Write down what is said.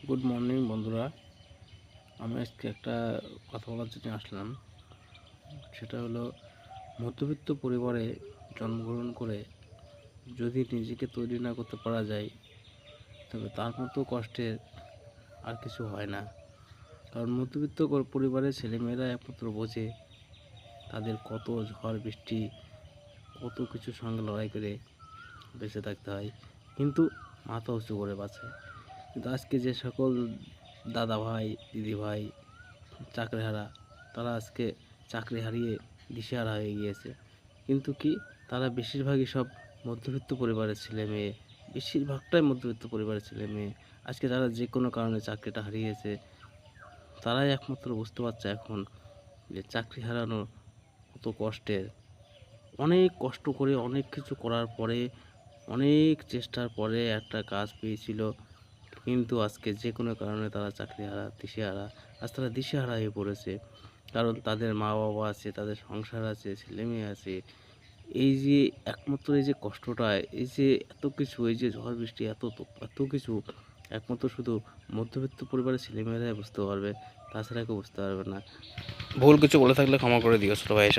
Good morning বন্ধুরা। আমি আজকে একটা কথা বলার জন্য আসলাম। সেটা হলো, মধ্যবিত্ত পরিবারে জন্মগ্রহণ করে যদি নিজেকে তৈরি না করতে পারা যায়, তবে তার মতো কষ্টের আর কিছু হয় না। কারণ মধ্যবিত্ত পরিবারের ছেলেমেয়েরা একমাত্র বোঝে তাদের কত ঝড় বৃষ্টি, কত কিছুর সঙ্গে লড়াই করে বেঁচে থাকতে হয়, কিন্তু মাথা উঁচু করে বাঁচে। কিন্তু আজকে যে সকল দাদা ভাই, দিদি ভাই চাকরিহারা, তারা আজকে চাকরি হারিয়ে দিশেহারা হয়ে গিয়েছে। কিন্তু কি, তারা বেশিরভাগই সব মধ্যবিত্ত পরিবারের ছেলে মেয়ে, বেশিরভাগটাই মধ্যবিত্ত পরিবারের ছেলে মেয়ে। আজকে যারা যে কোনো কারণে চাকরিটা হারিয়েছে, তারাই একমাত্র বুঝতে পারছে এখন যে চাকরি হারানো কত কষ্টের। অনেক কষ্ট করে, অনেক কিছু করার পরে, অনেক চেষ্টার পরে একটা কাজ পেয়েছিল, কিন্তু আজকে যে কোনো কারণে তারা চাকরিহারা, দিশেহারা। আজ তারা দিশেহারা হয়ে পড়েছে, কারণ তাদের মা বাবা আছে, তাদের সংসার আছে, ছেলে মেয়ে আছে। এই যে একমাত্র এই যে কষ্টটা, এই যে এত কিছু, এই যে ঝড় বৃষ্টি, এত কিছু একমাত্র শুধু মধ্যবিত্ত পরিবারের ছেলেমেয়েরাই বুঝতে পারবে, তাছাড়া কেউ বুঝতে পারবে না। ভুল কিছু বলে থাকলে ক্ষমা করে দিও ছোটো ভাই হিসাবে।